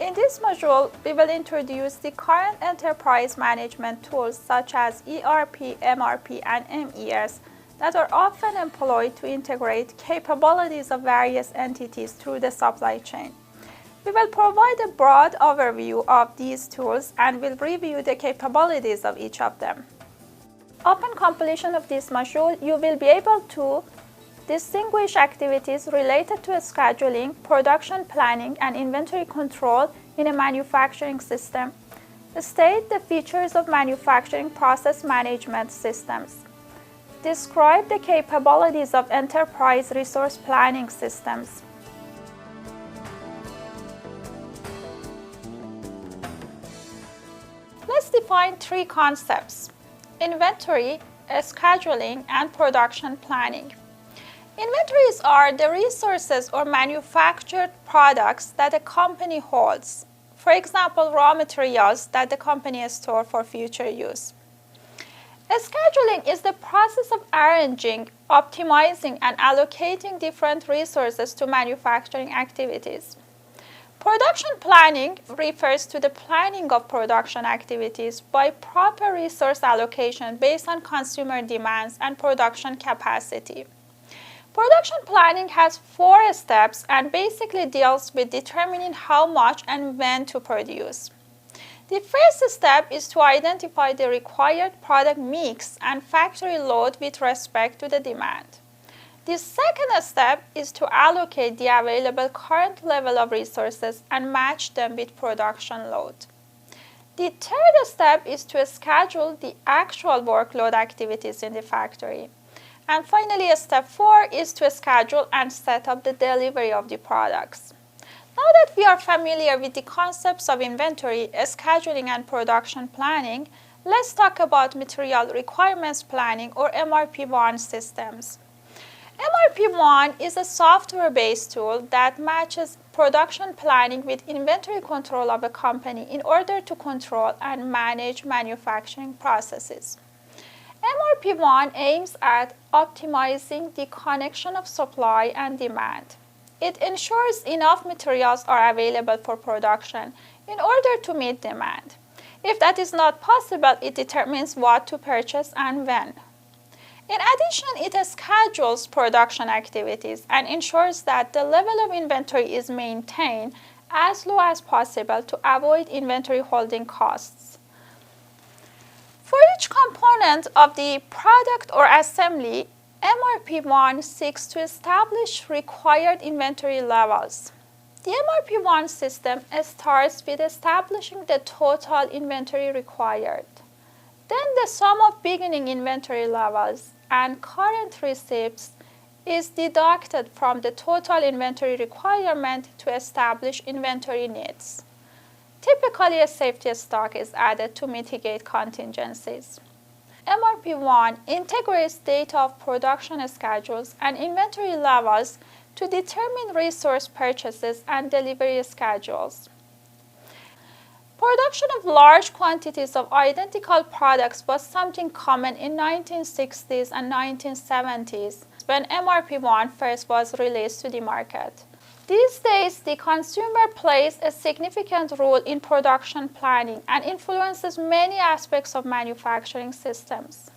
In this module, we will introduce the current enterprise management tools such as ERP, MRP, and MES that are often employed to integrate capabilities of various entities through the supply chain. We will provide a broad overview of these tools and will review the capabilities of each of them. Upon completion of this module, you will be able to distinguish activities related to scheduling, production planning, and inventory control in a manufacturing system. State the features of manufacturing process management systems. Describe the capabilities of enterprise resource planning systems. Let's define three concepts: inventory, scheduling, and production planning. Inventories are the resources or manufactured products that a company holds. For example, raw materials that the company stores for future use. Scheduling is the process of arranging, optimizing, and allocating different resources to manufacturing activities. Production planning refers to the planning of production activities by proper resource allocation based on consumer demands and production capacity. Production planning has 4 steps and basically deals with determining how much and when to produce. The first step is to identify the required product mix and factory load with respect to the demand. The second step is to allocate the available current level of resources and match them with production load. The third step is to schedule the actual workload activities in the factory. And finally, step 4 is to schedule and set up the delivery of the products. Now that we are familiar with the concepts of inventory, scheduling, and production planning, let's talk about material requirements planning or MRP1 systems. MRP1 is a software-based tool that matches production planning with inventory control of a company in order to control and manage manufacturing processes. MRP1 aims at optimizing the connection of supply and demand. It ensures enough materials are available for production in order to meet demand. If that is not possible, it determines what to purchase and when. In addition, it schedules production activities and ensures that the level of inventory is maintained as low as possible to avoid inventory holding costs. For each component of the product or assembly, MRP1 seeks to establish required inventory levels. The MRP1 system starts with establishing the total inventory required. Then the sum of beginning inventory levels and current receipts is deducted from the total inventory requirement to establish inventory needs. Typically, a safety stock is added to mitigate contingencies. MRP1 integrates data of production schedules and inventory levels to determine resource purchases and delivery schedules. Production of large quantities of identical products was something common in 1960s and 1970s when MRP1 first was released to the market. These days, the consumer plays a significant role in production planning and influences many aspects of manufacturing systems.